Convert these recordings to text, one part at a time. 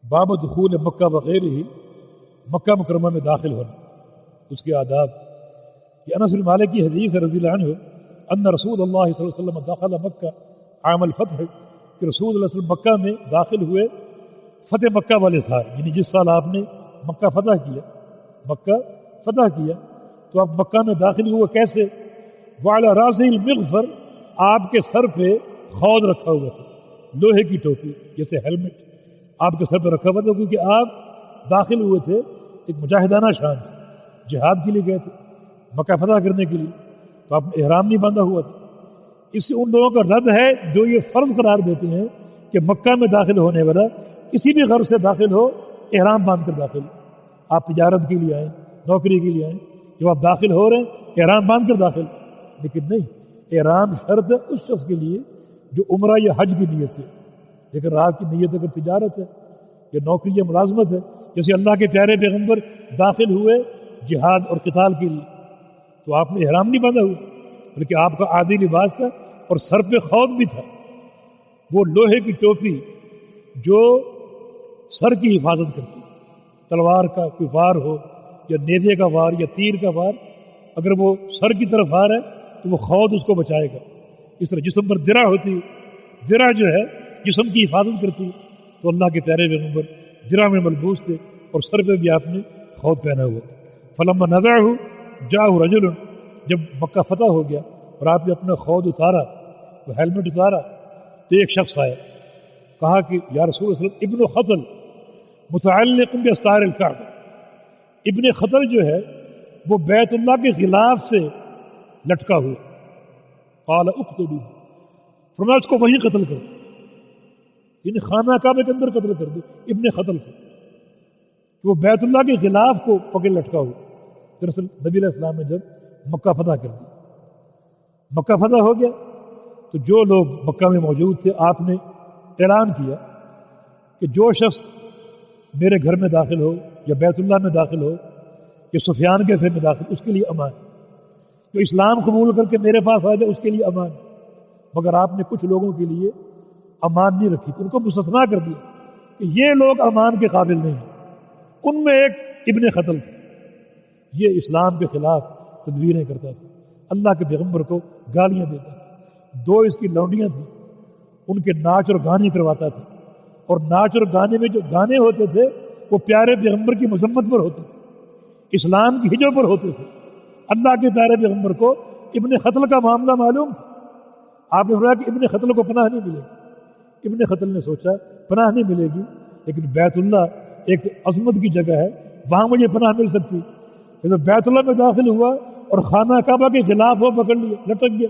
باب دخول مکہ وغیرہ ہی، مکہ مکرمہ میں داخل ہونا، اس کے آداب۔ یہ انس بن مالک کی حدیث رضی اللہ عنہ ان رسول اللہ صلی اللہ علیہ وسلم دخل مکہ عام الفتح، کہ رسول اللہ صلی اللہ علیہ وسلم مکہ میں داخل ہوئے فتح مکہ والے سال، یعنی جس سال آپ نے مکہ فتح کیا، مکہ فتح کیا تو آپ مکہ میں داخل ہوئے کیسے؟ وعلی راسہ المغفر، آپ کے سر پہ خود رکھا ہوا تھا، لوہے کی ٹوپی جیسے ہیلمٹ آپ کے سر پہ رکھا ہوا تھا، کیونکہ آپ داخل ہوئے تھے ایک مجاہدانہ شان سے، جہاد کے لیے گئے تھے مکہ فتح کرنے کے لیے، تو آپ نے احرام نہیں باندھا ہوا تھا۔ اس سے ان لوگوں کا رد ہے جو یہ فرض قرار دیتے ہیں کہ مکہ میں داخل ہونے والا کسی بھی غرض سے داخل ہو احرام باندھ کر داخل ہو، آپ تجارت کے لیے آئیں، نوکری کے لیے آئیں، جب آپ داخل ہو رہے ہیں احرام باندھ کر داخل، لیکن نہیں، احرام شرط ہے اس شخص کے لیے جو عمرہ یا حج کی نیت سے، لیکن آپ کی نیت اگر تجارت ہے یا نوکری یا ملازمت ہے، جیسے اللہ کے پیارے پیغمبر داخل ہوئے جہاد اور قتال کے لیے تو آپ نے احرام نہیں باندھا ہوا، بلکہ آپ کا عادی لباس تھا اور سر پہ خود بھی تھا، وہ لوہے کی ٹوپی جو سر کی حفاظت کرتی، تلوار کا کوئی وار ہو یا نیزے کا وار یا تیر کا وار، اگر وہ سر کی طرف آ رہا ہے تو وہ خود اس کو بچائے گا۔ اس طرح جسم پر درع ہوتی ہے، درع جو ہے جسم کی حفاظت کرتی ہے، تو اللہ کے پیارے پیغمبر درع میں ملبوس تھے اور سر پہ بھی آپ نے خود پہنا ہوا تھا۔ فلما نزعہ جاءہ رجل، جب مکہ فتح ہو گیا اور آپ نے اپنا خود اتارا، وہ ہیلمٹ اتارا، تو ایک شخص آیا، کہا کہ یا رسول اللہ صلی اللہ علیہ وسلم ابن خطل متعلق باستار الکعبہ، ابن خطل جو ہے وہ بیت اللہ کے غلاف سے لٹکا ہوا، قال اقتلوہ، فرمایا اس کو وہیں قتل کر دو، یعنی خانہ کعبہ کے اندر قتل کر دو ابن خطل کو، کہ وہ بیت اللہ کے غلاف کو پکڑ لٹکا ہوا۔ دراصل نبی علیہ السلام نے جب مکہ فتح کر دیا، مکہ فتح ہو گیا تو جو لوگ مکہ میں موجود تھے آپ نے اعلان کیا کہ جو شخص میرے گھر میں داخل ہو یا بیت اللہ میں داخل ہو یا سفیان کے گھر میں داخل، اس کے لیے امان، جو اسلام قبول کر کے میرے پاس آ جائے اس کے لیے امان۔ مگر آپ نے کچھ لوگوں کے لیے امان نہیں رکھی، ان کو مستثنا کر دیا کہ یہ لوگ امان کے قابل نہیں ہیں۔ ان میں ایک ابن خطل تھا، یہ اسلام کے خلاف تدبیریں کرتا تھا، اللہ کے پیغمبر کو گالیاں دیتا تھا، دو اس کی لونڈیاں تھیں، ان کے ناچ اور گانے کرواتا تھا، اور ناچ اور گانے میں جو گانے ہوتے تھے وہ پیارے پیغمبر کی مذمت پر ہوتے تھے، اسلام کی ہجو پر ہوتے تھے۔ اللہ کے پیارے پیغمبر کو ابن خطل کا معاملہ معلوم تھا، آپ نے فرمایا کہ ابن خطل کو پناہ نہیں ملے گی۔ ابن خطل نے سوچا پناہ نہیں ملے گی، لیکن بیت اللہ ایک عظمت کی جگہ ہے، وہاں مجھے پناہ مل سکتی، تو بیت اللہ میں داخل ہوا اور خانہ کعبہ کے خلاف وہ پکڑ لیا، لٹک گیا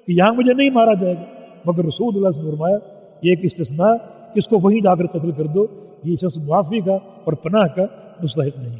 کہ یہاں مجھے نہیں مارا جائے گا، مگر رسول اللہ نے فرمایا یہ ایک استثناء، اس کو وہیں جا کر قتل کر دو، یہ شخص معافی کا اور پناہ کا مستحق نہیں۔